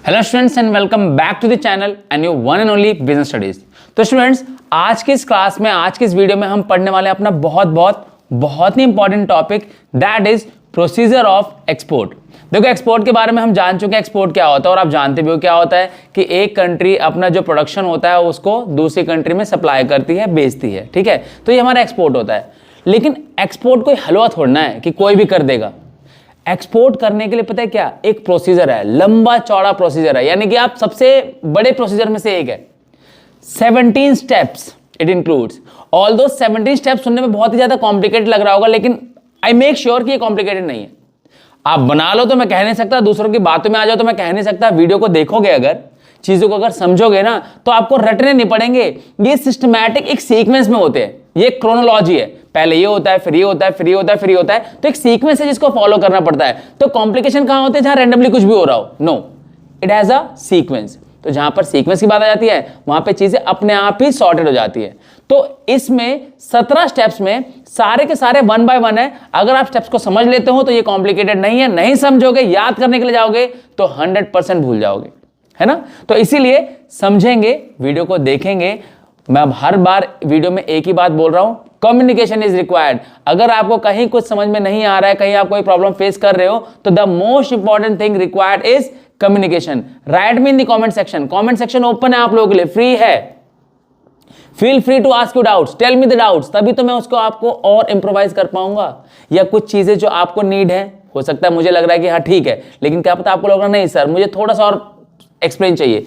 Hello students and welcome back to the channel and your one and only business studies. तो students, आज की इस class में, आज की इस वीडियो में हम पढ़ने वाले हैं अपना बहुत ही important topic, that is procedure of export. देखो, एक्सपोर्ट के बारे में हम जान चुके हैं एक्सपोर्ट क्या होता है, और आप जानते भी हो क्या होता है कि एक कंट्री अपना जो प्रोडक्शन होता है उसको दूसरी कंट्री में सप्लाई करती है, बेचती है। ठीक है, तो ये हमारा एक्सपोर्ट होता है। लेकिन एक्सपोर्ट कोई हलवा थोड़ना है कि कोई भी कर देगा। एक्सपोर्ट करने के लिए पता है क्या, एक प्रोसीजर है, लंबा चौड़ा प्रोसीजर है, यानी कि आप सबसे बड़े प्रोसीजर में से एक है। 17 steps it includes. Although 17 steps सुनने में बहुत ही ज्यादा कॉम्प्लिकेटेड लग रहा होगा, लेकिन आई मेक श्योर कि ये कॉम्प्लिकेटेड नहीं है। आप बना लो तो मैं कह नहीं सकता, दूसरों की बातों में आ जाओ तो मैं कह नहीं सकता। वीडियो को देखोगे, अगर चीजों को अगर समझोगे ना, तो आपको रटने नहीं पड़ेंगे। ये सिस्टमैटिक एक सीक्वेंस में होते हैं, ये क्रोनोलॉजी है। पहले ये होता है, फिर ये होता है, फिर ये होता है, फिर ये होता है। तो एक सीक्वेंस है जिसको फॉलो करना पड़ता है। तो कॉम्प्लिकेशन कहां होते हैं? जहां रैंडमली कुछ भी हो रहा हो। No, it has a sequence. तो जहां पर सीक्वेंस की बात आ जाती है, वहां पे चीजें अपने आप ही सॉर्टेड हो जाती है। तो इसमें 17 स्टेप्स में सारे के सारे 1 बाय 1 है। अगर आप स्टेप्स को समझ लेते हो तो ये कॉम्प्लिकेटेड नहीं है। नहीं समझोगे, याद करने के लिए जाओगे तो 100% भूल जाओगे, है ना। तो इसीलिए समझेंगे, वीडियो को देखेंगे। मैं अब हर बार वीडियो में एक ही बात बोल रहा हूं, कम्युनिकेशन इज रिक्वायर्ड। अगर आपको कहीं कुछ समझ में नहीं आ रहा है, कहीं आप कोई प्रॉब्लम फेस कर रहे हो, तो the most important thing required is communication. Write me in the comment section. Comment section open है आप लोगों के लिए, फ्री है। Feel free to ask you doubts, tell me the doubts, तभी तो मैं उसको आपको और इंप्रोवाइज कर पाऊंगा। या कुछ चीजें जो आपको नीड है, हो सकता है मुझे लग रहा है कि हाँ ठीक है, लेकिन क्या पता आपको लग रहा नहीं सर मुझे थोड़ा सा और एक्सप्लेन चाहिए,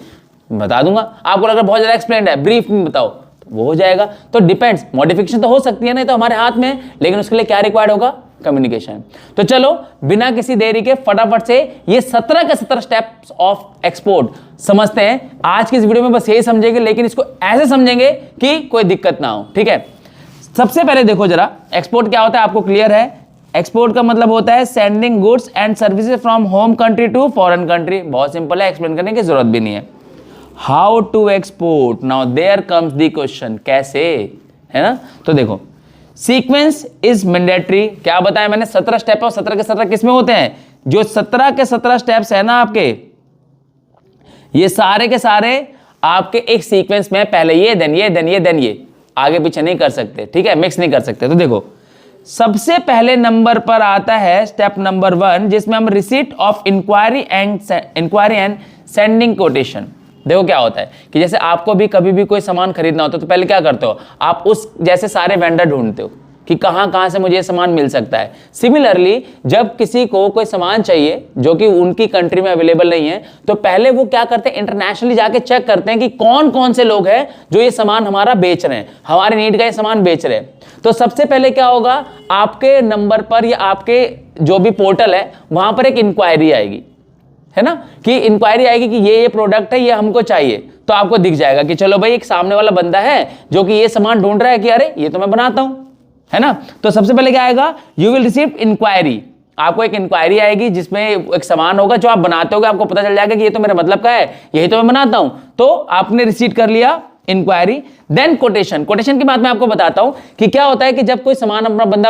बता दूंगा। आपको लग रहा है बहुत ज्यादा एक्सप्लेन है, ब्रीफ में बताओ, तो वो हो जाएगा। तो डिपेंड्स, मॉडिफिकेशन तो हो सकती है, नहीं तो हमारे हाथ में, लेकिन उसके लिए क्या रिक्वायर्ड होगा? कम्युनिकेशन। तो चलो बिना किसी देरी के फटाफट से ये 17 के 17 स्टेप्स ऑफ एक्सपोर्ट समझते हैं। आज की इस वीडियो में बस यही समझेंगे, लेकिन इसको ऐसे समझेंगे कि कोई दिक्कत ना हो। ठीक है, सबसे पहले देखो जरा, एक्सपोर्ट क्या होता है आपको क्लियर है? एक्सपोर्ट का मतलब होता है sending goods and services from home country to foreign country. बहुत सिंपल है, एक्सप्लेन करने की जरूरत भी नहीं है। How to export, now there comes the question, कैसे, है ना। तो देखो, सीक्वेंस इज मैंडेटरी। क्या बताया मैंने? 17 स्टेप और 17 के 17 किसमें होते हैं? जो 17 के 17 स्टेप्स है ना आपके, ये सारे के सारे आपके एक सीक्वेंस में, पहले ये, देन ये, देन ये, देन ये, आगे पीछे नहीं कर सकते। ठीक है, मिक्स नहीं कर सकते। तो देखो, सबसे पहले नंबर पर आता है स्टेप नंबर 1, जिसमें हम receipt of inquiry and sending quotation. देखो क्या होता है कि जैसे आपको भी कभी भी कोई सामान खरीदना होता है, तो पहले क्या करते हो आप? उस जैसे सारे वेंडर ढूंढते हो कि कहां से मुझे सामान मिल सकता है। सिमिलरली, जब किसी को कोई सामान चाहिए जो कि उनकी कंट्री में अवेलेबल नहीं है, तो पहले वो क्या करते हैं, इंटरनेशनली जाके चेक करते हैं कि कौन कौन से लोग हैं जो ये सामान हमारा बेच रहे हैं, हमारे नीड का ये सामान बेच रहे हैं। तो सबसे पहले क्या होगा, आपके नंबर पर या आपके जो भी पोर्टल है वहां पर एक इंक्वायरी आएगी, है ना, कि इंक्वायरी आएगी कि ये प्रोडक्ट है, ये हमको चाहिए। तो आपको दिख जाएगा कि चलो भाई, एक सामने वाला बंदा है जो कि ये सामान ढूंढ रहा है कि अरे ये तो मैं बनाता हूं, है ना। तो सबसे पहले क्या आएगा, यू विल रिसीव इंक्वायरी। आपको एक इंक्वायरी आएगी जिसमें एक सामान होगा जो आप बनाते होगे, आपको पता चल जाएगा कि ये तो मेरे मतलब का है, यही तो मैं बनाता हूं। तो आपने रिसीव कर लिया इंक्वायरी। Then quotation. कोटेशन की बात मैं आपको बताता हूं कि क्या होता है कि जब कोई सामान अपना बंदा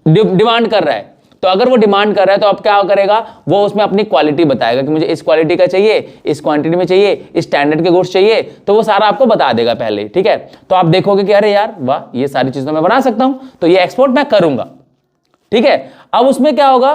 डिमांड कर रहा है, तो अगर वो डिमांड कर रहा है तो अब क्या करेगा, वो उसमें अपनी क्वालिटी बताएगा कि मुझे इस क्वालिटी का चाहिए, इस क्वांटिटी में चाहिए, इस स्टैंडर्ड के गुड्स चाहिए, तो वो सारा आपको बता देगा पहले। ठीक है, तो आप देखोगे कि अरे यार वाह, ये सारी चीजें मैं बना सकता हूं, तो ये एक्सपोर्ट मैं करूंगा। ठीक है, अब उसमें क्या होगा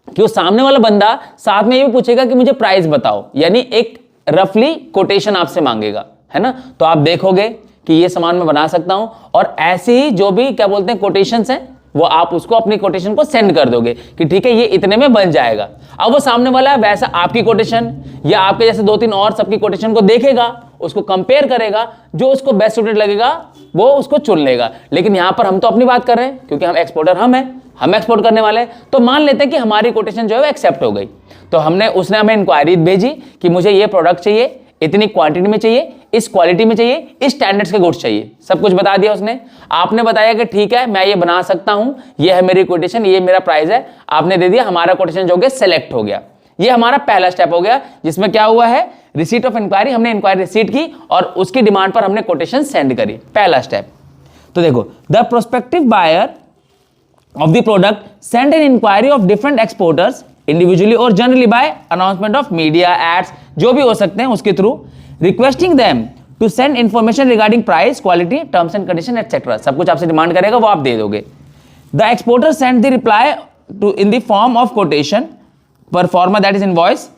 कि वो सामने वाला बंदा साथ में ये भी पूछेगा कि मुझे प्राइस बताओ, यानी एक रफली कोटेशन आपसे मांगेगा, है ना। तो आप देखोगे कि ये सामान मैं बना सकता हूं, और ऐसे ही जो भी क्या बोलते हैं कोटेशंस हैं, वो आप उसको अपनी कोटेशन को सेंड कर दोगे कि ठीक है ये इतने में बन जाएगा। अब वो सामने वाला है वैसा आपकी कोटेशन या आपके जैसे 2-3 और सबकी कोटेशन को देखेगा, उसको कंपेयर करेगा, जो उसको बेस्ट सूटेड लगेगा वो उसको चुन लेगा। लेकिन यहां पर हम तो अपनी बात कर रहे हैं, क्योंकि हम एक्सपोर्टर हम एक्सपोर्ट करने वाले हैं। तो मान लेते हैं कि हमारी कोटेशन जो है वो एक्सेप्ट हो गई, तो उसने हमें इंक्वायरी भेजी कि मुझे ये प्रोडक्ट चाहिए, इतनी क्वांटिटी में चाहिए, इस क्वालिटी में चाहिए, इस स्टैंडर्ड्स के गुड्स चाहिए, सब कुछ बता दिया उसने। आपने बताया कि ठीक है मैं ये बना सकता हूं, ये है मेरी कोटेशन, ये मेरा प्राइस है, आपने दे दिया, हमारा कोटेशन जो है सेलेक्ट हो गया। ये हमारा पहला स्टेप हो गया, जिसमें क्या हुआ है, रिसीट ऑफ इंक्वायरी, हमने इंक्वायरी रिसीट की और उसकी डिमांड पर हमने कोटेशन सेंड करी, पहला स्टेप। तो देखो, the prospective buyer of the product send an inquiry of different exporters individually और generally by announcement of media, ads, जो भी हो सकते हैं उसके through, requesting them to send information regarding price, quality, terms and condition etcetera. सब कुछ आपसे डिमांड करेगा, वो आप दे दोगे। The exporter send the reply to in the form of quotation pro forma, that is invoice,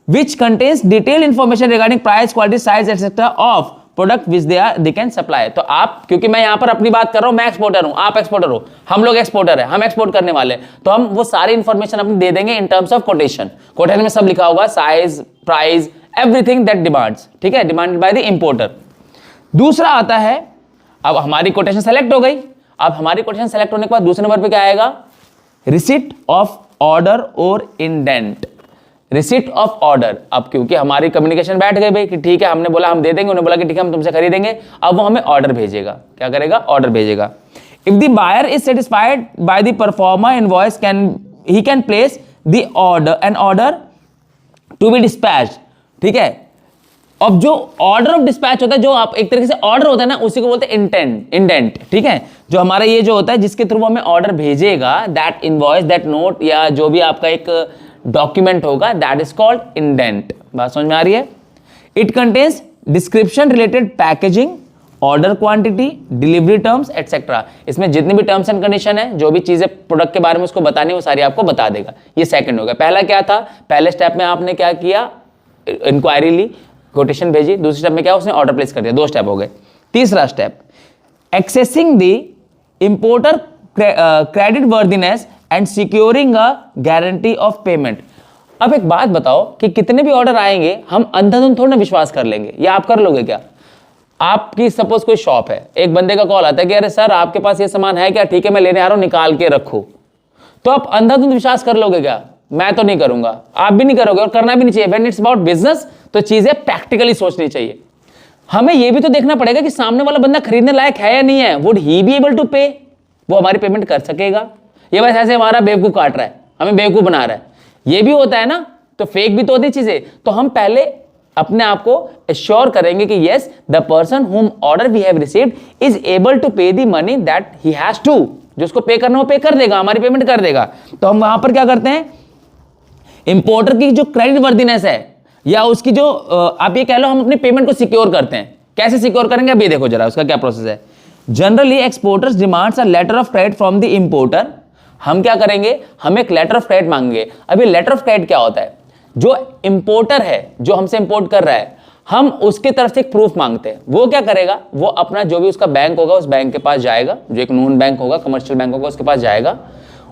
which contains detailed information regarding price, quality, size, etc. of product which they can supply। तो आप, क्योंकि मैं यहां पर अपनी बात कर रहा हूं, मैं एक्सपोर्टर हूं, आप एक्सपोर्टर हो, हम लोग एक्सपोर्टर है, हम एक्सपोर्ट करने वाले, तो हम वो सारी इंफॉर्मेशन अपनी दे देंगे in terms of quotation. Quotation में सब लिखा होगा, size, price, everything that demands, ठीक है, डिमांडेड बाय द इंपोर्टर। दूसरा आता है, अब हमारी कोटेशन सेलेक्ट हो गई। अब हमारी कोटेशन सेलेक्ट होने के बाद दूसरे नंबर पे क्या आएगा? रिसिट ऑफ ऑर्डर और इंडेंट। रिसिट ऑफ ऑर्डर, अब क्योंकि हमारी कम्युनिकेशन बैठ गई भाई कि ठीक है, हमने बोला हम दे देंगे, उन्होंने बोला कि ठीक है हम तुमसे खरीदेंगे, अब वो हमें ऑर्डर भेजेगा। क्या करेगा? ऑर्डर भेजेगा। If the buyer is satisfied by the proforma invoice, he can place the order, an order to be dispatch, ठीक है। अब जो ऑर्डर ऑफ डिस्पैच होता है, जो आप एक तरीके से ऑर्डर होता है ना, उसी को बोलते हैं इंडेंट, ठीक है। जो हमारा ये जो होता है जिसके थ्रू हमें ऑर्डर भेजेगा, दैट इनवॉइस, दैट नोट, या जो भी आपका एक डॉक्यूमेंट होगा, दैट इज कॉल्ड इंडेंट। बात समझ में आ रही है? It contains description related packaging, order quantity, delivery terms etcetera. इसमें जितनी भी टर्म्स एंड कंडीशन है, जो भी चीजें प्रोडक्ट के बारे में उसको बतानी है, वो सारी आपको बता देगा। ये सेकंड हो गया। पहला क्या था? पहले स्टेप में आपने क्या किया? इंक्वायरी ली, कोटेशन भेजी। दूसरे स्टेप में क्या? उसने ऑर्डर प्लेस कर दिया। 2 स्टेप हो गए। तीसरा step, accessing the importer credit worthiness and securing a guarantee of payment. अब एक बात बताओ कि कितने भी ऑर्डर आएंगे, हम अंधाधुंध थोड़ा ना विश्वास कर लेंगे, या आप कर लोगे क्या? आपकी सपोज कोई शॉप है, एक बंदे का कॉल आता है कि अरे सर आपके पास ये सामान है क्या? ठीक है मैं लेने आ रहा हूं, निकाल के रखो। तो आप अंधाधुंध विश्वास कर लोगे क्या? मैं तो नहीं करूंगा, आप भी नहीं करोगे, और करना भी नहीं चाहिए। व्हेन इट्स अबाउट बिजनेस, तो चीजें प्रैक्टिकली सोचनी चाहिए। हमें यह भी तो देखना पड़ेगा कि सामने वाला बंदा खरीदने लायक है या नहीं है। Would he be able to pay? वो हमारी पेमेंट कर सकेगा? ये बस ऐसे हमारा बेवकूफ काट रहा है, हमें बेवकूफ बना रहा है, ये भी होता है ना। तो फेक भी तो होती चीजें। तो हम पहले अपने आप को एश्योर करेंगे कि yes, the person whom order we have received is able to pay the money that he has to. जो उसको पे करना वो पे कर देगा, हमारी पेमेंट कर देगा। तो हम वहां पर क्या करते हैं? इंपोर्टर की जो क्रेडिट वर्दीनेस है, या उसकी जो आप ये कह लो, हम अपनी पेमेंट को सिक्योर करते हैं। कैसे सिक्योर करेंगे? अभी देखो जरा उसका क्या प्रोसेस है। Generally exporters demands a letter of credit from the importer. हम क्या करेंगे? हम एक लेटर ऑफ क्रेडिट मांगेंगे। अभी लेटर ऑफ क्रेडिट क्या होता है? जो इंपोर्टर है, जो हमसे इंपोर्ट कर रहा है, हम उसकी तरफ से एक प्रूफ मांगते हैं। वो क्या करेगा? वो अपना जो भी उसका बैंक होगा, उस बैंक के पास जाएगा, जो एक नोन बैंक होगा, कमर्शियल बैंक होगा, उसके पास जाएगा।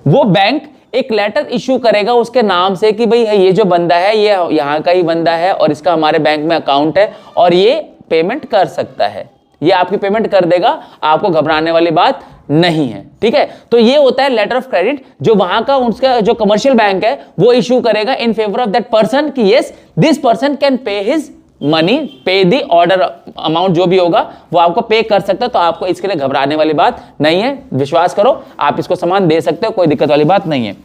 वो बैंक एक लेटर इश्यू करेगा उसके नाम से कि भाई ये जो बंदा है, ये यहाँ का ही बंदा है, और इसका हमारे बैंक में अकाउंट है, और ये पेमेंट कर सकता है, ये आपकी पेमेंट कर देगा। आपको घबराने वाली बात नहीं है, ठीक है। तो ये होता है लेटर ऑफ क्रेडिट, जो वहां का उसका जो कमर्शियल बैंक है वो इशू करेगा in favour of that person कि yes, this person can pay his money, pay the order amount, जो भी होगा वो आपको पे कर सकता है। तो आपको इसके लिए घबराने वाली बात नहीं है, विश्वास करो, आप इसको सामान दे सकते हो, कोई दिक्कत वाली बात नहीं है।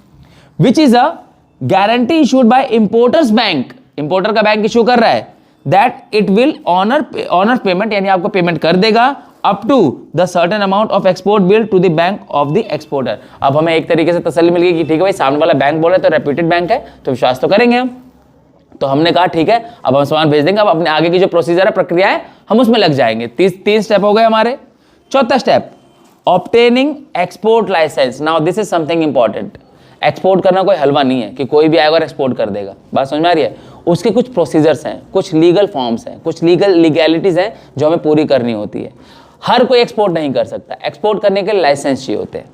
Which is a guarantee issued by importer's bank. Importer का बैंक इशू कर रहा है that it will honour payment, यानी आपको पेमेंट कर देगा up to the certain amount of export bill to the bank of the exporter. अब हमें एक तरीके से तसल्ली मिल गई कि ठीक है भाई, सामने वाला बैंक बोल रहा है तो रेप्यूटेड बैंक है, तो विश्वास तो करेंगे हम। तो हमने कहा ठीक है, अब हम सामान भेज देंगे। अब अपने आगे की जो प्रोसीजर है, प्रक्रिया है, हम उसमें लग जाएंगे। 3 स्टेप हो गए हमारे। चौथा step, obtaining export licence. Now this is something important. Export करना कोई हलवा नहीं है कि कोई भी आएगा और एक्सपोर्ट कर देगा। बात समझ में आ रही है? उसके कुछ प्रोसीजर्स हैं, कुछ लीगल फॉर्म्स हैं, कुछ लीगैलिटीज हैं जो हमें पूरी करनी होती है। हर कोई एक्सपोर्ट नहीं कर सकता। एक्सपोर्ट करने के लिए लाइसेंस चाहिए होते हैं।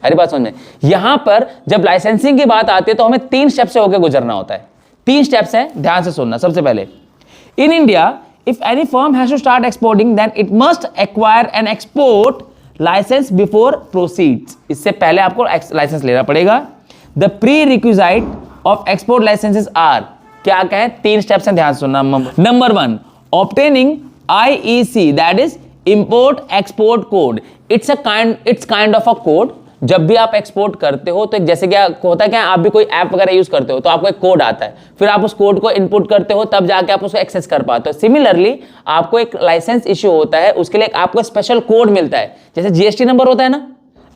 हरी बात समझे? यहां पर जब लाइसेंसिंग की बात आती है तो हमें 3 स्टेप से होकर गुजरना होता है। 3 स्टेप्स हैं, ध्यान से सुनना। सबसे पहले, in India if any firm has to start exporting then it must acquire an export licence before proceeds. इससे पहले आपको लाइसेंस लेना पड़ेगा। The prerequisite of export licences are, क्या कहें? 3 स्टेप्स हैं, ध्यान सुनना। Number 1, obtaining IEC, that is import export code. It's kind of a code. जब भी आप एक्सपोर्ट करते हो तो जैसे क्या होता है, क्या आप भी कोई ऐप वगैरह यूज करते हो तो आपको एक कोड आता है, फिर आप उस कोड को इनपुट करते हो, तब जाके आप उसको एक्सेस कर पाते हो। सिमिलरली आपको एक लाइसेंस इश्यू होता है, उसके लिए आपको स्पेशल कोड मिलता है। जैसे GST नंबर होता है ना,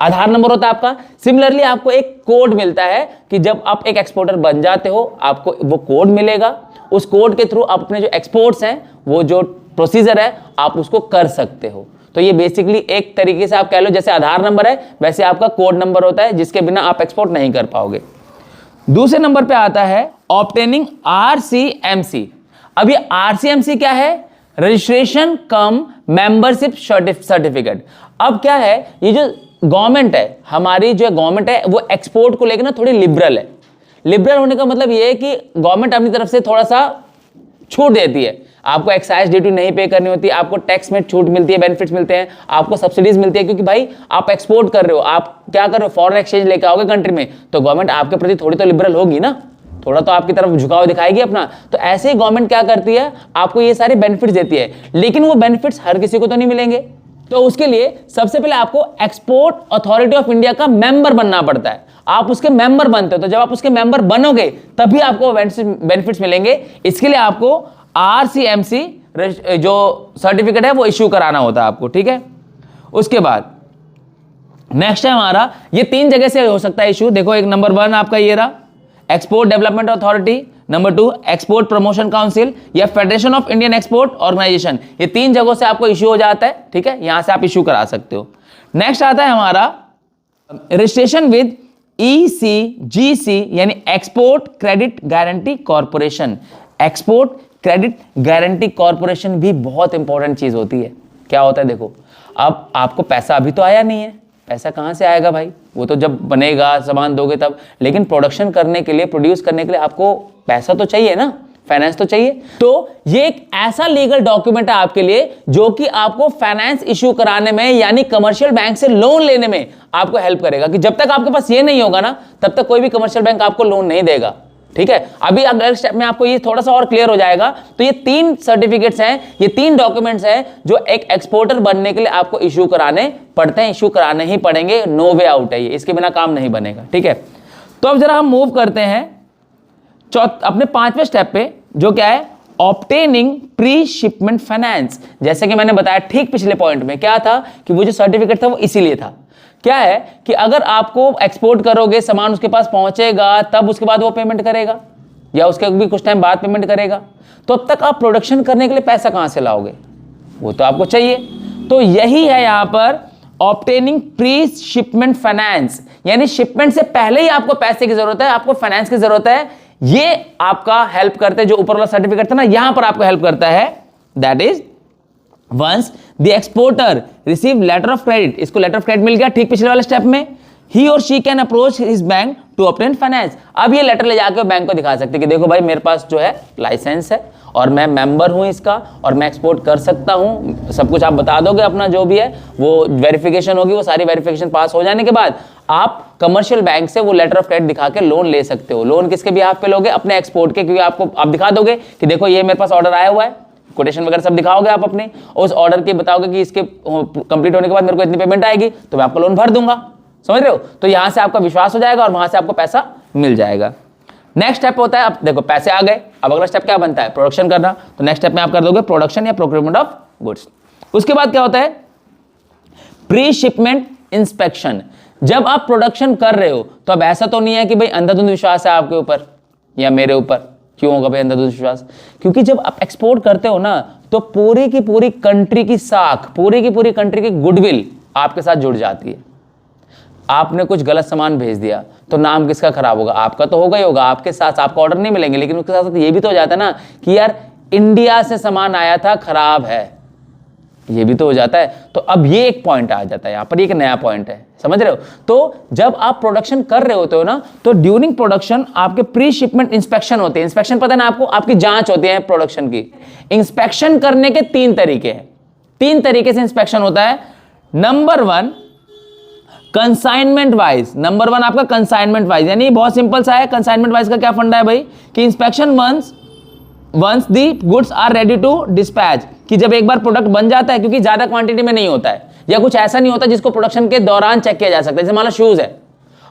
आधार नंबर होता है आपका। सिमिलरली आपको एक कोड मिलता है कि जब आप एक एक्सपोर्टर बन जाते हो आपको वो कोड मिलेगा, उस कोड के थ्रू आप अपने जो एक्सपोर्ट्स हैं वो जो प्रोसीजर है आप उसको कर सकते हो। तो ये बेसिकली एक तरीके से आप कह लो जैसे आधार नंबर है वैसे आपका कोड नंबर होता है जिसके बिना आप एक्सपोर्ट नहीं कर पाओगे। दूसरे नंबर पे आता है ऑब्टेनिंग आरसीएमसी। अब ये आरसीएमसी क्या है? रजिस्ट्रेशन कम मेंबरशिप सर्टिफिकेट। अब क्या है, ये जो गवर्नमेंट है, हमारी जो गवर्नमेंट है वो एक्सपोर्ट को लेकर ना थोड़ी लिबरल है। लिबरल होने का मतलब ये है कि गवर्नमेंट अपनी तरफ से थोड़ा सा छूट देती है। आपको एक्साइज ड्यूटी नहीं पे करनी होती, आपको टैक्स में छूट मिलती है, बेनिफिट्स मिलते हैं, आपको सब्सिडीज मिलती है, क्योंकि भाई आप एक्सपोर्ट कर रहे हो, आप क्या कर रहे हो, फॉरेन एक्सचेंज लेके आओगे कंट्री में, तो गवर्नमेंट आपके प्रति थोड़ी तो लिबरल होगी ना, थोड़ा तो आपकी तरफ झुकाव दिखाएगी अपना। तो ऐसे ही गवर्नमेंट क्या करती है, आपको ये सारे बेनिफिट्स देती है, लेकिन वो बेनिफिट्स हर किसी को तो नहीं मिलेंगे। तो उसके लिए सबसे पहले आपको एक्सपोर्ट अथॉरिटी ऑफ इंडिया का मेंबर बनना पड़ता है। आप उसके मेंबर बनते हो, तो जब आप उसके मेंबर बनोगे तभी आपको बेनिफिट्स मिलेंगे। इसके लिए आपको आरसीएमसी जो सर्टिफिकेट है वो इश्यू कराना होता है आपको, ठीक है। उसके बाद नेक्स्ट है हमारा, ये 3 जगह से हो सकता है इश्यू। देखो, एक नंबर 1 आपका ये रहा, export development authority, number 2 export promotion council या federation of Indian export organisation. ये 3 जगहों से आपको इश्यू हो जाता है, ठीक है, यहां से आप इश्यू करा सकते हो। नेक्स्ट आता है हमारा रजिस्ट्रेशन विद ECGC यानी export credit guarantee corporation. Export credit guarantee corporation भी बहुत इंपॉर्टेंट चीज होती है। क्या होता है, देखो, अब आपको पैसा अभी तो आया नहीं है, पैसा कहाँ से आएगा भाई, वो तो जब बनेगा सामान दोगे तब, लेकिन प्रोडक्शन करने के लिए, प्रोड्यूस करने के लिए आपको पैसा तो चाहिए ना, फाइनेंस तो चाहिए। तो ये एक ऐसा लीगल डॉक्यूमेंट है आपके लिए जो कि आपको फाइनेंस इश्यू कराने में यानी कमर्शियल बैंक से लोन लेने में आपको हेल्प करेगा। कि जब तक आपके पास ये नहीं होगा ना तब तक कोई भी कमर्शियल बैंक आपको लोन नहीं देगा, ठीक है। अभी अगले स्टेप में आपको ये थोड़ा सा और क्लियर हो जाएगा। तो ये 3 सर्टिफिकेट्स हैं, ये 3 डॉक्यूमेंट्स हैं जो एक एक्सपोर्टर बनने के लिए आपको इश्यू कराने पड़ते हैं, इश्यू कराने ही पड़ेंगे, नो वे आउट है ये, इसके बिना काम नहीं बनेगा, ठीक है। तो अब जरा हम मूव करते हैं अपने 5वें स्टेप पे, जो क्या है, ऑब्टेनिंग प्री शिपमेंट फाइनेंस। जैसे कि मैंने बताया ठीक पिछले पॉइंट में क्या था कि वो जो सर्टिफिकेट था वो इसीलिए था। क्या है कि अगर आपको एक्सपोर्ट करोगे, सामान उसके पास पहुंचेगा, तब उसके बाद वो पेमेंट करेगा या उसके भी कुछ टाइम बाद पेमेंट करेगा, तो अब तक आप प्रोडक्शन करने के लिए पैसा कहां से लाओगे, वो तो आपको चाहिए। तो यही है यहां पर ऑब्टेनिंग प्री शिपमेंट फाइनेंस, यानी शिपमेंट से पहले ही आपको पैसे की जरूरत है, आपको फाइनेंस की जरूरत है। ये आपका हेल्प करते हैं, जो ऊपर वाला सर्टिफिकेट था ना, यहां पर आपको हेल्प करता है। That is once the exporter receive letter of credit, इसको लेटर ऑफ क्रेडिट मिल गया ठीक पिछले वाले स्टेप में, he or she can approach his bank to obtain finance. अब ये लेटर ले जाकर बैंक को दिखा सकते कि देखो भाई, मेरे पास जो है लाइसेंस है और मैं मेंबर हूं इसका और मैं एक्सपोर्ट कर सकता हूं, सब कुछ आप बता दोगे अपना जो भी है, वो वेरिफिकेशन होगी, वो सारी वेरिफिकेशन पास हो जाने के बाद आप कमर्शियल बैंक से वो लेटर ऑफ क्रेडिट दिखा के लोन ले सकते हो। लोन किसके बिहाफ पे लोगे, अपने एक्सपोर्ट के, क्योंकि आपको आप दिखा दोगे कि देखो ये मेरे पास ऑर्डर आया हुआ है, कोटेशन वगैरह सब दिखाओगे आप अपने, उस ऑर्डर के बताओगे कि इसके कंप्लीट होने के बाद मेरे को इतनी पेमेंट आएगी तो मैं आपको लोन भर दूंगा, समझ रहे हो। तो यहां से आपका विश्वास हो जाएगा और वहां से आपको पैसा मिल जाएगा। नेक्स्ट स्टेप होता है, अब देखो पैसे आ गए, अब अगला स्टेप क्या बनता है, प्रोडक्शन करना। तो नेक्स्ट स्टेप में आप कर दोगे प्रोडक्शन या प्रोक्योरमेंट ऑफ गुड्स। उसके बाद क्या होता है, प्री शिपमेंट इंस्पेक्शन। जब आप प्रोडक्शन कर रहे हो तो अब ऐसा तो नहीं है कि भाई अंधाधुंध विश्वास है आपके ऊपर या मेरे ऊपर। क्यों होगा भाई अंधाधुंध विश्वास, क्योंकि जब आप एक्सपोर्ट करते हो ना तो पूरी की पूरी कंट्री की साख, पूरी की पूरी कंट्री की गुडविल आपके साथ जुड़ जाती है। आपने कुछ गलत सामान भेज दिया तो नाम किसका खराब होगा, आपका तो होगा ही होगा, आपके साथ आपको ऑर्डर नहीं मिलेंगे, लेकिन उसके साथ साथ ये भी तो हो जाता है ना कि यार इंडिया से सामान आया था, खराब है, ये भी तो हो जाता है। तो अब ये एक पॉइंट आ जाता है, यहां पर एक नया पॉइंट है, समझ रहे हो। तो जब आप प्रोडक्शन कर रहे होते हो ना, तो ड्यूरिंग प्रोडक्शन आपके प्री शिपमेंट इंस्पेक्शन होते हैं। इंस्पेक्शन पता है ना आपको, आपकी जांच होती है प्रोडक्शन की। इंस्पेक्शन करने के 3 तरीके हैं, 3 तरीके से इंस्पेक्शन होता है। नंबर 1 कंसाइनमेंट वाइज, नंबर 1 आपका कंसाइनमेंट वाइज, यानी बहुत सिंपल सा है। कंसाइनमेंट वाइज का क्या फंडा है भाई, कि inspection once the goods are ready to dispatch, कि जब एक बार प्रोडक्ट बन जाता है, क्योंकि ज्यादा क्वांटिटी में नहीं होता है या कुछ ऐसा नहीं होता जिसको प्रोडक्शन के दौरान चेक किया जा सकता है। जैसे मान लो शूज है,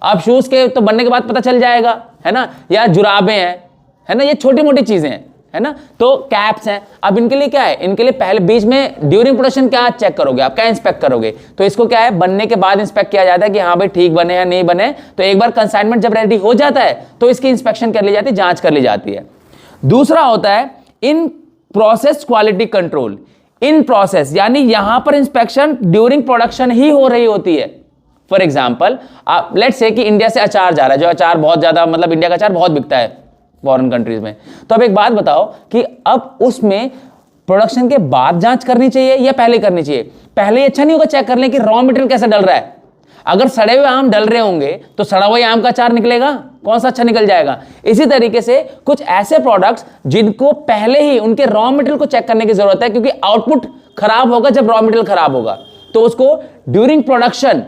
अब शूज के तो बनने के बाद पता चल जाएगा, है ना, या जुराबें हैं, है ना, ये छोटी मोटी चीजें हैं, है ना। तो कैप्स हैं, अब इनके लिए क्या है, इनके लिए पहले बीच में ड्यूरिंग प्रोडक्शन क्या चेक करोगे, आप क्या इंस्पेक्ट करोगे, तो इसको क्या है बनने के बाद इंस्पेक्ट किया जाता है कि हाँ भाई ठीक बने या नहीं बने। तो एक बार कंसाइनमेंट जब रेडी हो जाता है तो इसकी इंस्पेक्शन कर ली जाती है, जांच कर ली जाती है। दूसरा होता है in process quality control. In process यानी यहां पर इंस्पेक्शन ड्यूरिंग प्रोडक्शन ही हो रही होती है। फॉर एग्जाम्पल आप लेट्स से कि इंडिया से अचार जा रहा है, जो अचार बहुत ज्यादा मतलब इंडिया का अचार बहुत बिकता है फॉरेन कंट्रीज में। तो अब एक बात बताओ कि अब उसमें प्रोडक्शन के बाद जांच करनी चाहिए या पहले करनी चाहिए? पहले ही अच्छा नहीं होगा चेक कर लें कि रॉ मटेरियल कैसा डल रहा है। अगर सड़े हुए आम डल रहे होंगे तो सड़ा हुआ आम का अचार निकलेगा, कौन सा अच्छा निकल जाएगा। इसी तरीके से कुछ ऐसे प्रोडक्ट्स जिनको पहले ही उनके रॉ मटेरियल को चेक करने की जरूरत है, क्योंकि आउटपुट खराब होगा जब रॉ मटेरियल खराब होगा। तो उसको ड्यूरिंग प्रोडक्शन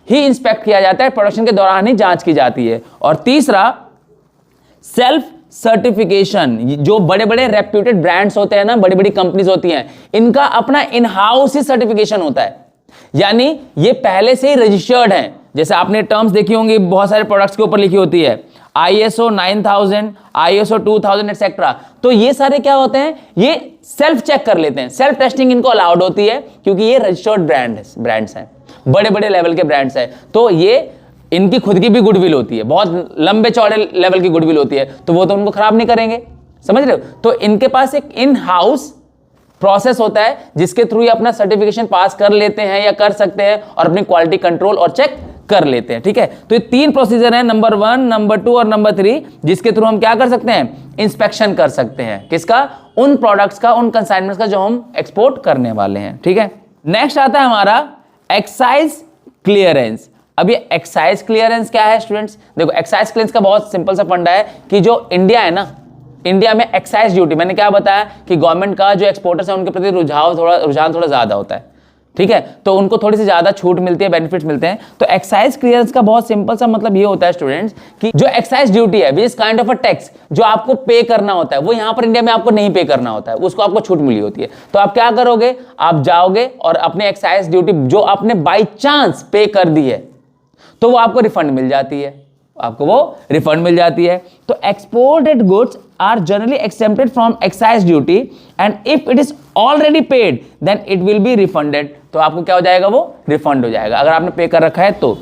ही इंस्पेक्ट किया जाता है, प्रोडक्शन के दौरान ही जांच की जाती है। और तीसरा सेल्फ सर्टिफिकेशन। जो बड़े बड़े रेप्यूटेड ब्रांड्स होते हैं ना, बड़ी बड़ी कंपनीज होती हैं, इनका अपना इन हाउस ही सर्टिफिकेशन होता है, यानी ये पहले से ही रजिस्टर्ड हैं। जैसे आपने टर्म्स देखी होंगी बहुत सारे प्रोडक्ट्स के ऊपर लिखी होती है ISO 9000, ISO 2000 एक्सेट्रा। तो ये सारे क्या होते हैं, ये सेल्फ चेक कर लेते हैं, सेल्फ टेस्टिंग इनको अलाउड होती है क्योंकि ये रजिस्टर्ड ब्रांड्स हैं, बड़े बड़े लेवल के ब्रांड्स हैं। तो ये इनकी खुद की भी गुडविल होती है, बहुत लंबे चौड़े लेवल की गुडविल होती है, तो वो तो उनको खराब नहीं करेंगे, समझ रहे हो। तो इनके पास एक इन हाउस प्रोसेस होता है जिसके थ्रू ये अपना सर्टिफिकेशन पास कर लेते हैं या कर सकते हैं और अपनी क्वालिटी कंट्रोल और चेक कर लेते हैं। ठीक है, तो ये 3 प्रोसीजर हैं, नंबर 1, नंबर 2 और नंबर 3, जिसके थ्रू हम क्या कर सकते हैं, इंस्पेक्शन कर सकते हैं। किसका? उन प्रोडक्ट्स का, उन कंसाइनमेंट्स का जो हम एक्सपोर्ट करने वाले हैं। ठीक है, नेक्स्ट आता है हमारा एक्साइज क्लियरेंस। अब ये एक्साइज क्लियरेंस क्या है स्टूडेंट्स? देखो एक्साइज क्लियरेंस का बहुत सिंपल सा फंडा है कि जो इंडिया है ना, इंडिया में एक्साइज ड्यूटी, मैंने क्या बताया कि गवर्नमेंट का जो एक्सपोर्टर्स है उनके प्रति रुझान थोड़ा ज्यादा होता है। ठीक है, तो उनको थोड़ी सी ज्यादा छूट मिलती है, बेनिफिट्स मिलते हैं। तो एक्साइज क्लियरेंस का बहुत सिंपल सा मतलब ये होता है स्टूडेंट्स कि जो एक्साइज ड्यूटी है, which is kind of a tax, जो आपको पे करना होता है, वो यहाँ पर इंडिया में आपको नहीं पे करना होता है, उसको आपको छूट मिली होती है। तो आप क्या करोगे, आप जाओगे और अपने एक्साइज ड्यूटी जो आपने बाई चांस पे कर दी है तो वो आपको रिफंड मिल जाती है, आपको वो रिफंड मिल जाती है। तो exported goods are generally accepted from excise duty and if it is already paid then it will be refunded. तो आपको क्या हो जाएगा, वो रिफंड हो जाएगा अगर आपने पे कर रखा है तो।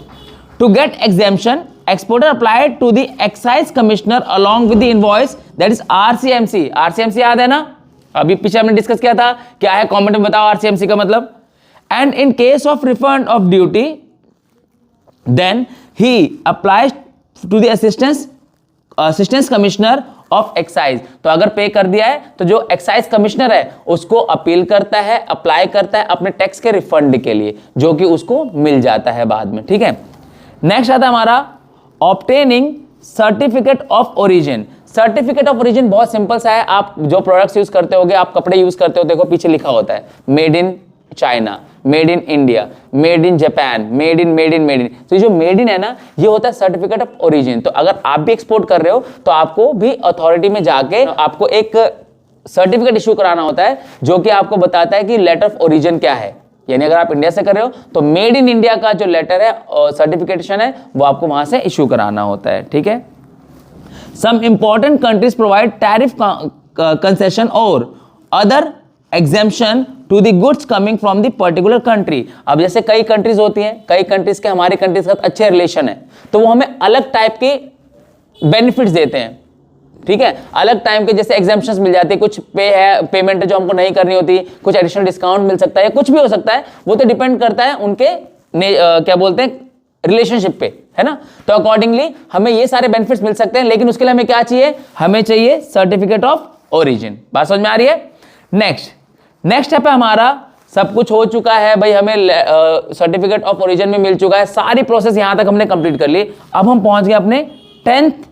To get exemption exporter applied to the excise commissioner along with the invoice, that is RCMC। RCMC याद है ना, अभी पीछे हमने डिस्कस किया था, क्या है कमेंट में बताओ RCMC का मतलब। And in case of refund of duty then he applies to the assistance commissioner of excise। तो अगर पे कर दिया है तो जो एक्साइज कमिश्नर है उसको अपील करता है, अप्लाई करता है अपने टैक्स के रिफंड के लिए, जो कि उसको मिल जाता है बाद में। ठीक है, नेक्स्ट आता है हमारा obtaining certificate of origin. Certificate of origin बहुत सिंपल सा है, आप जो प्रोडक्ट्स यूज करते होगे, आप कपड़े यूज करते हो, देखो पीछे लिखा होता है made in China, made in India, made in Japan, made in. तो जो मेड इन है ना, ये होता है सर्टिफिकेट ऑफ ओरिजिन। तो अगर आप भी एक्सपोर्ट कर रहे हो तो आपको भी अथॉरिटी में जाके आपको एक सर्टिफिकेट इशू कराना होता है जो कि आपको बताता है कि लेटर ऑफ ओरिजिन क्या है। यानी अगर आप इंडिया से कर रहे हो तो मेड इन इंडिया का जो लेटर है और सर्टिफिकेशन है वो आपको वहां से इशू कराना होता है। ठीक है, some important countries provide tariff concession और other exemption to the goods coming from the particular country. अब जैसे कई कंट्रीज होती हैं, कई कंट्रीज के हमारे कंट्रीज के साथ अच्छे रिलेशन है, तो वो हमें अलग टाइप के बेनिफिट्स देते हैं। ठीक है, अलग टाइम के जैसे एग्जेम्पशंस मिल जाती है, कुछ पेमेंट जो हमको नहीं करनी होती, कुछ एडिशनल डिस्काउंट मिल सकता है, कुछ भी हो सकता है, वो तो डिपेंड करता है उनके क्या बोलते हैं रिलेशनशिप पे, है ना। तो अकॉर्डिंगली हमें ये सारे बेनिफिट्स मिल सकते हैं, लेकिन उसके लिए हमें क्या चाहिए, हमें चाहिए सर्टिफिकेट ऑफ ओरिजिन। बात समझ में आ रही है। नेक्स्ट स्टेप है हमारा, सब कुछ हो चुका है भाई, हमें सर्टिफिकेट ऑफ ओरिजिन में मिल चुका है, सारी प्रोसेस यहां तक हमने कंप्लीट कर ली। अब हम पहुंच गए अपने 10th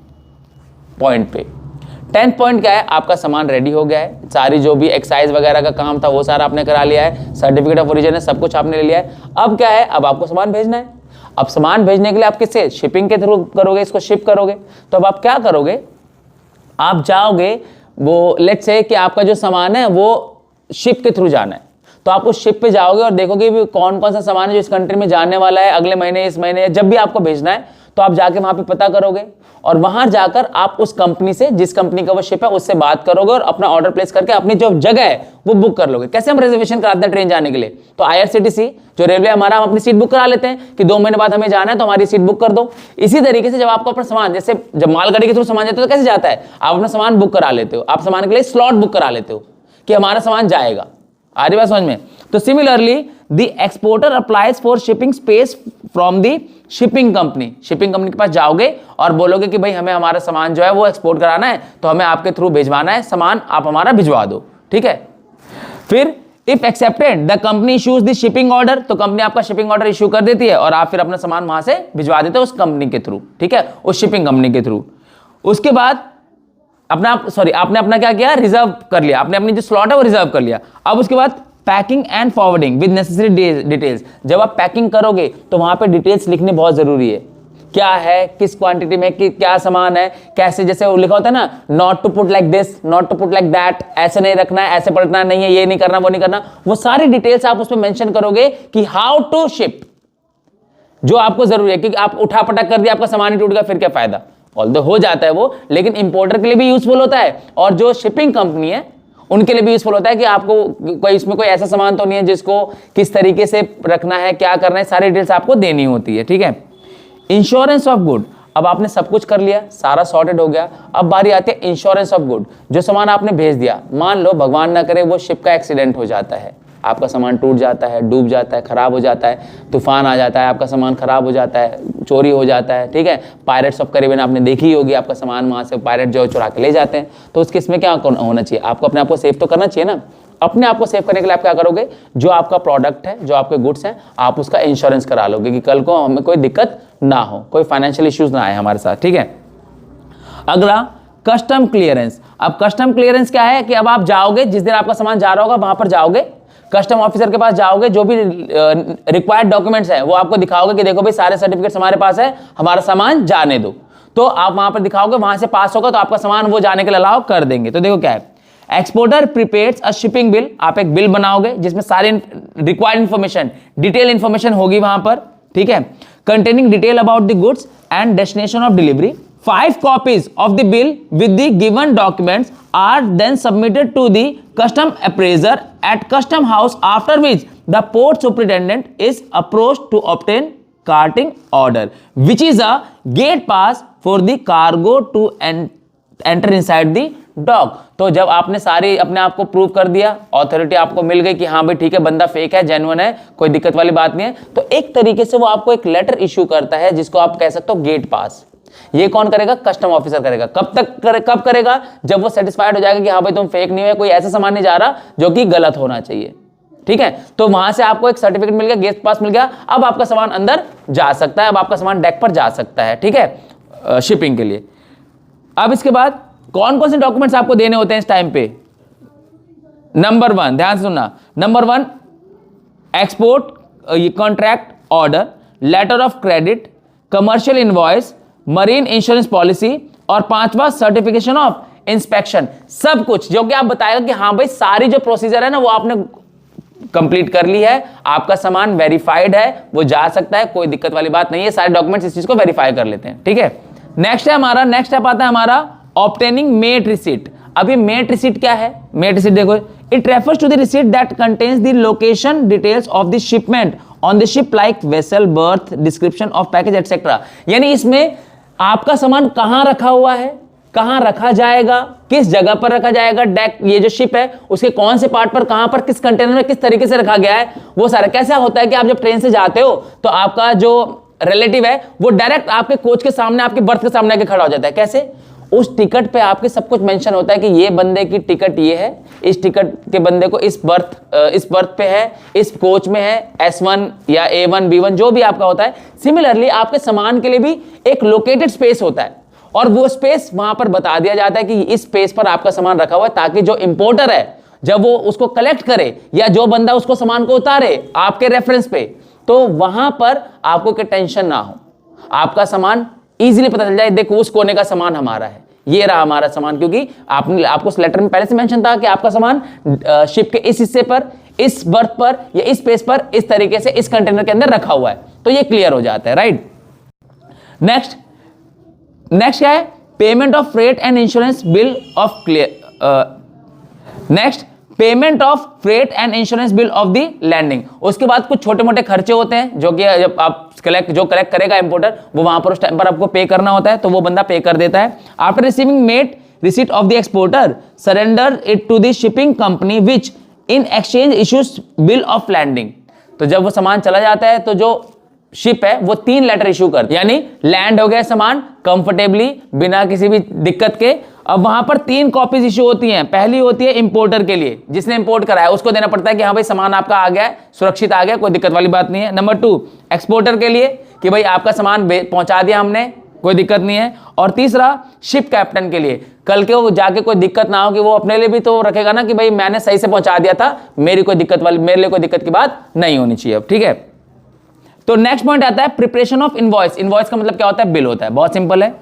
पॉइंट पे। 10th पॉइंट क्या है, आपका सामान रेडी हो गया है, सारी जो भी एक्साइज वगैरह का काम था वो सारा आपने करा लिया है, सर्टिफिकेट ऑफ ओरिजिन है, सब कुछ आपने ले लिया है। अब क्या है, अब आपको सामान भेजना है। अब सामान भेजने के लिए आप किससे, शिपिंग के थ्रू करोगे, इसको शिप करोगे। तो अब आप क्या करोगे, आप जाओगे, वो लेट्स से कि आपका जो सामान है वो शिप के थ्रू जाना है, तो आप उस शिप पे जाओगे और देखोगे भी कौन कौन सा सामान है जो इस कंट्री में जाने वाला है अगले महीने, इस महीने, जब भी आपको भेजना है, तो आप जाके वहां पे पता करोगे और वहां जाकर आप उस कंपनी से, जिस कंपनी का वो शिप है, उससे बात करोगे और अपना ऑर्डर प्लेस करके अपनी जो जगह है वो बुक कर लोगे। कैसे हम रिजर्वेशन कराते हैं ट्रेन जाने के लिए? तो IRCTC जो रेलवे हमारा, हम अपनी सीट बुक करा लेते हैं कि 2 महीने बाद हमें जाना है तो हमारी सीट बुक कर दो। इसी तरीके से जब आपको अपना सामान, जैसे जब मालगाड़ी के थ्रू सामान जाता है तो कैसे जाता है, आप अपना सामान बुक करा लेते हो, आप सामान के लिए स्लॉट बुक करा लेते हो कि हमारा सामान जाएगा। आ रही बात समझ में? तो similarly the exporter applies for shipping space from the shipping company. Shipping company के पास जाओगे और बोलोगे कि भाई हमें हमारा सामान जो है वो एक्सपोर्ट कराना है, तो हमें आपके थ्रू भिजवाना है सामान, आप हमारा भिजवा दो, ठीक है। फिर if accepted the company issues the shipping order, तो कंपनी आपका शिपिंग ऑर्डर इश्यू कर देती है और आप फिर अपना सामान वहां से भिजवा देते हो उस कंपनी के थ्रू, ठीक है, उस शिपिंग कंपनी के थ्रू। उसके बाद आपने अपना क्या किया, रिजर्व कर लिया, आपने अपनी जो स्लॉट है वो रिजर्व कर लिया। अब उसके बाद packing and forwarding with necessary details. जब आप पैकिंग करोगे तो वहां पे डिटेल्स लिखनी बहुत जरूरी है, क्या है, किस क्वांटिटी में, क्या सामान है, कैसे, जैसे वो लिखा होता है ना, not to put like this, not to put like that, ऐसे नहीं रखना है, ऐसे पलटना नहीं है, ये नहीं करना, वो नहीं करना, वो सारी डिटेल्स आप उसमें मेंशन करोगे कि हाउ टू शिप, जो आपको जरूरी है। क्योंकि आप उठा पटक कर दिया, आपका सामान ही टूट गया, फिर क्या फायदा? ऑल्दो हो जाता है वो, लेकिन इंपोर्टर के लिए भी यूजफुल होता है और जो शिपिंग कंपनी है उनके लिए भी यूजफुल होता है कि आपको कोई इसमें कोई ऐसा सामान तो नहीं है जिसको किस तरीके से रखना है, क्या करना है, सारी डिटेल्स आपको देनी होती है, ठीक है। इंश्योरेंस ऑफ गुड, अब आपने सब कुछ कर लिया, सारा सॉर्टेड हो गया, अब बारी आती है इंश्योरेंस ऑफ गुड। जो सामान आपने भेज दिया, मान लो भगवान ना करे वो शिप का एक्सीडेंट हो जाता है, आपका सामान टूट जाता है, डूब जाता है, खराब हो जाता है, तूफान आ जाता है, आपका सामान खराब हो जाता है, चोरी हो जाता है, ठीक है, पायरेट्स ऑफ कैरिबियन आपने देखी होगी, आपका सामान वहां से पायरेट जो चुरा के ले जाते हैं, तो उस केस में क्या होना चाहिए, आपको अपने आप को सेफ तो करना चाहिए ना। अपने आप को सेव करने के लिए आप क्या करोगे, जो आपका प्रोडक्ट है, जो आपके गुड्स हैं, आप उसका इंश्योरेंस करा लोगे कि कल को हमें कोई दिक्कत ना हो, कोई फाइनेंशियल इश्यूज ना आए हमारे साथ, ठीक है। अगला कस्टम क्लियरेंस। अब कस्टम क्लियरेंस क्या है कि अब आप जाओगे, जिस दिन आपका सामान जा रहा होगा वहां पर जाओगे, कस्टम ऑफिसर के पास जाओगे, जो भी रिक्वायर्ड डॉक्यूमेंट्स है वो आपको दिखाओगे कि देखो भाई सारे सर्टिफिकेट्स हमारे पास है, हमारा सामान जाने दो, तो आप वहां पर दिखाओगे, वहां से पास होगा तो आपका सामान वो जाने के लिए अलाउ कर देंगे। तो देखो क्या है, एक्सपोर्टर प्रिपेयर्स अ शिपिंग बिल, आप एक बिल बनाओगे जिसमें सारी रिक्वायर्ड इंफॉर्मेशन, डिटेल इंफॉर्मेशन होगी वहां पर, ठीक है, containing detail about the goods and destination of delivery. 5 copies of the bill with the given documents are then submitted to the custom appraiser at custom house, after which the port superintendent is approached to obtain carting order, which is a gate pass for the cargo to enter inside the dock. तो जब आपने सारी अपने आप को prove कर दिया, authority आपको मिल गई कि हाँ भाई ठीक है, बंदा फेक है, जेन्युइन है, कोई दिक्कत वाली बात नहीं है, तो एक तरीके से वो आपको एक लेटर इश्यू करता है जिसको आप कह सकते हो गेट पास। ये कौन करेगा? कस्टम ऑफिसर करेगा। कब करेगा? जब वो सेटिस्फाइड हो जाएगा कि हाँ भाई तुम फेक नहीं हो, कोई ऐसा सामान नहीं जा रहा जो कि गलत होना चाहिए, ठीक है। तो वहां से आपको एक सर्टिफिकेट मिल गया, गेट पास मिल गया, अब आपका सामान अंदर जा सकता है, अब आपका सामान डेक पर जा सकता है, ठीक है, शिपिंग के लिए। अब इसके बाद कौन कौन से डॉक्यूमेंट्स आपको देने होते हैं इस टाइम पे? नंबर 1, ध्यान से सुनना, number 1 export contract order, letter of credit, commercial invoice, marine insurance policy, और 5वां सर्टिफिकेशन ऑफ इंस्पेक्शन। सब कुछ जो कि आप बताएगा कि हाँ भाई सारी जो प्रोसीजर है ना वो आपने कंप्लीट कर ली है, आपका सामान वेरीफाइड है, वो जा सकता है, कोई दिक्कत वाली बात नहीं है, सारे डॉक्यूमेंट्स इस चीज को वेरीफाई कर लेते हैं, ठीक है। नेक्स्ट स्टेप आता है हमारा ऑब्टेनिंग मेट रिसीट। अभी मेट रिसीट क्या है? मेट रिसीट देखो, it refers to the receipt that contains the location details of the shipment on the ship like vessel, berth, description of package etcetera. यानी इसमें आपका सामान कहां रखा हुआ है, कहां रखा जाएगा, किस जगह पर रखा जाएगा, डेक, ये जो शिप है उसके कौन से पार्ट पर, कहां पर, किस कंटेनर में, किस तरीके से रखा गया है, वो सारा। कैसा होता है कि आप जब ट्रेन से जाते हो तो आपका जो रिलेटिव है वो डायरेक्ट आपके कोच के सामने, आपके बर्थ के सामने आके खड़ा हो जाता है। कैसे? उस टिकट पे आपके सब कुछ मेंशन होता है कि ये बंदे की टिकट ये है, इस टिकट के बंदे को इस बर्थ पे है, इस कोच में है, S1 या A1 B1 जो भी आपका होता है। सिमिलरली आपके सामान के लिए भी एक लोकेटेड स्पेस होता है और वो स्पेस वहां पर बता दिया जाता है कि इस स्पेस पर आपका सामान रखा हुआ है, ताकि जो इंपोर्टर है जब वो उसको कलेक्ट करे या जो बंदा उसको सामान को उतारे आपके रेफरेंस पे, तो वहां पर आपको कोई टेंशन ना हो, आपका सामान इजीली पता चल जाए, देखो उस कोने का सामान हमारा है, ये रहा हमारा सामान, क्योंकि आपको उस लेटर में पहले से मेंशन था कि आपका सामान शिप के इस हिस्से पर इस बर्थ पर या इस स्पेस पर इस तरीके से इस कंटेनर के अंदर रखा हुआ है, तो ये क्लियर हो जाता है, राइट। नेक्स्ट क्या है, payment of freight and insurance bill of next payment of freight and insurance bill of the landing. उसके बाद कुछ छोटे मोटे खर्चे होते हैं जो कि जब आप कलेक्ट करेगा इंपोर्टर, वो वहां पर उस टाइम पर आपको पे करना होता है, तो वो बंदा पे कर देता है। After receiving mate receipt of the exporter surrender it to the shipping company which in exchange issues bill of landing. तो जब वो सामान चला जाता है तो जो शिप है वो 3 लेटर इशू करती है, यानी लैंड हो गया सामान कंफर्टेबली बिना किसी भी दिक्कत के। अब वहां पर 3 कॉपीज इशू होती हैं। पहली होती है इंपोर्टर के लिए, जिसने इंपोर्ट करा है उसको देना पड़ता है कि हाँ भाई सामान आपका आ गया है, सुरक्षित आ गया, कोई दिक्कत वाली बात नहीं है। नंबर 2 एक्सपोर्टर के लिए कि भाई आपका सामान पहुंचा दिया हमने, कोई दिक्कत नहीं है। और तीसरा शिप कैप्टन के लिए, कल के वो जाके कोई दिक्कत ना हो कि वो अपने लिए भी तो रखेगा ना कि भाई मैंने सही से पहुंचा दिया था, मेरे लिए कोई दिक्कत की बात नहीं होनी चाहिए। अब ठीक है, तो नेक्स्ट पॉइंट आता है प्रिपरेशन ऑफ इनवॉइस। इनवॉइस का मतलब क्या होता है, बिल होता है, बहुत सिंपल है।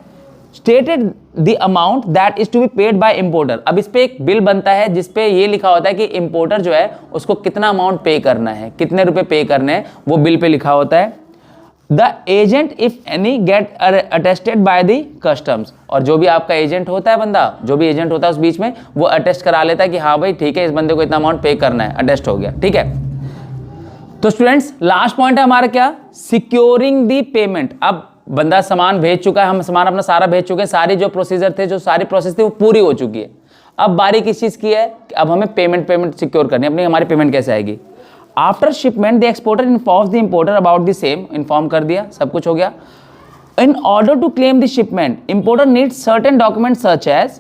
Stated the amount that is to be paid by importer. अब इस पे एक बिल बनता है जिसपे ये लिखा होता है कि इंपोर्टर जो है उसको कितना अमाउंट पे करना है, कितने रुपए पे करने हैं, वो बिल पे लिखा होता है। The agent if any get attested by the customs. और जो भी आपका एजेंट होता है, बंदा जो भी एजेंट होता है उस बीच में, वो अटेस्ट करा लेता है कि हाँ भाई ठीक है, इस बंदे को इतना अमाउंट पे करना है, अटेस्ट हो गया, ठीक है। तो स्टूडेंट्स लास्ट पॉइंट है हमारा क्या, सिक्योरिंग दी पेमेंट। अब बंदा सामान भेज चुका है, हम सामान अपना सारा भेज चुके हैं, सारी जो प्रोसीजर थे, जो सारी प्रोसेस थी वो पूरी हो चुकी है। अब बारी किस चीज की है, अब हमें पेमेंट सिक्योर करनी है अपनी। हमारी पेमेंट कैसे आएगी, after shipment the exporter informs the importer about the same. Inform कर दिया, सब कुछ हो गया। In order to claim the shipment importer needs certain document such as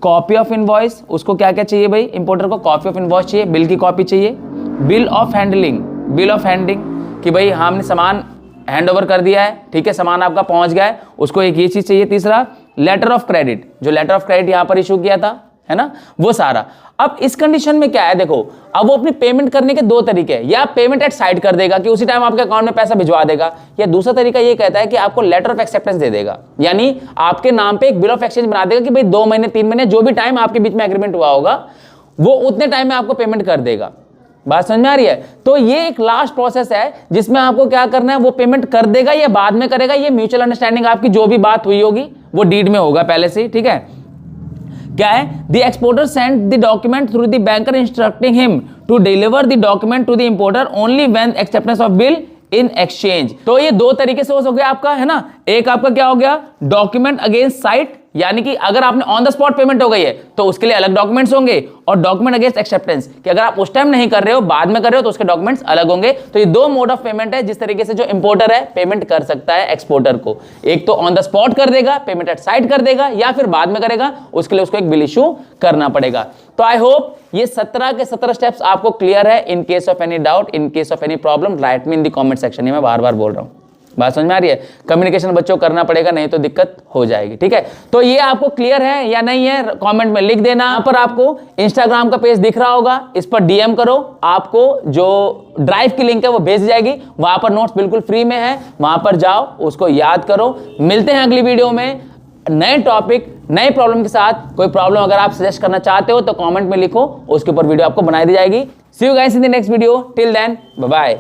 copy of invoice. उसको क्या क्या चाहिए भाई, इंपोर्टर को कॉपी ऑफ इनवॉइस चाहिए, बिल की कॉपी चाहिए, बिल ऑफ हैंडलिंग कि भाई हमने सामान हैंड ओवर कर दिया है, ठीक है, सामान आपका पहुंच गया है, उसको एक ये चीज चाहिए। तीसरा लेटर ऑफ क्रेडिट, जो लेटर ऑफ क्रेडिट यहां पर इशू किया था, है ना, वो सारा। अब इस कंडीशन में क्या है, देखो अब वो अपनी पेमेंट करने के 2 तरीके हैं, या पेमेंट एट साइड कर देगा कि उसी टाइम आपके अकाउंट में पैसा भिजवा देगा, या दूसरा तरीका ये कहता है कि आपको लेटर ऑफ एक्सेप्टेंस दे देगा, यानी आपके नाम पे एक बिल ऑफ एक्सचेंज बना देगा कि भाई 2 महीने 3 महीने जो भी टाइम आपके बीच में एग्रीमेंट हुआ होगा, वो उतने टाइम में आपको पेमेंट कर देगा। बात समझ में आ रही है। तो ये एक लास्ट प्रोसेस है जिसमें आपको क्या करना है, वो पेमेंट कर देगा या बाद में करेगा, ये म्यूचुअल अंडरस्टैंडिंग आपकी जो भी बात हुई होगी वो डीड में होगा पहले से, ठीक है। क्या है, the exporter send the document through the banker instructing him to deliver the document to the importer only when acceptance of bill in exchange. तो ये 2 तरीके से हो गया आपका, है ना। एक आपका क्या हो गया, डॉक्यूमेंट अगेंस्ट साइट, यानी कि अगर आपने ऑन द स्पॉट पेमेंट हो गई है तो उसके लिए अलग डॉक्यूमेंट्स होंगे, और डॉक्यूमेंट अगेंस्ट एक्सेप्टेंस कि अगर आप उस टाइम नहीं कर रहे हो, बाद में कर रहे हो, तो उसके डॉक्यूमेंट्स अलग होंगे। तो ये 2 मोड ऑफ पेमेंट है जिस तरीके से जो इंपोर्टर है पेमेंट कर सकता है एक्सपोर्टर को। एक तो ऑन द स्पॉट कर देगा, पेमेंट एट साइट कर देगा, या फिर बाद में करेगा, उसके लिए उसको एक बिल इशू करना पड़ेगा। तो आई होप ये 17 के 17 स्टेप्स आपको क्लियर है। In case of any doubt, in case of any problem, right me in the comment section. ये मैं बार बार बोल रहा हूं, बात समझ में आ रही है। कम्युनिकेशन बच्चों करना पड़ेगा, नहीं तो दिक्कत हो जाएगी, ठीक है। तो ये आपको क्लियर है या नहीं है, कमेंट में लिख देना। यहाँ पर आपको इंस्टाग्राम का पेज दिख रहा होगा, इस पर डीएम करो, आपको जो ड्राइव की लिंक है वो भेज जाएगी। वहां पर नोट्स बिल्कुल फ्री में है, वहां पर जाओ, उसको याद करो। मिलते हैं अगली वीडियो में नए टॉपिक, नए प्रॉब्लम के साथ। कोई प्रॉब्लम अगर आप सजेस्ट करना चाहते हो तो कमेंट में लिखो, उसके ऊपर वीडियो आपको बनाई दी जाएगी। See you guys in the next video, till then bye bye.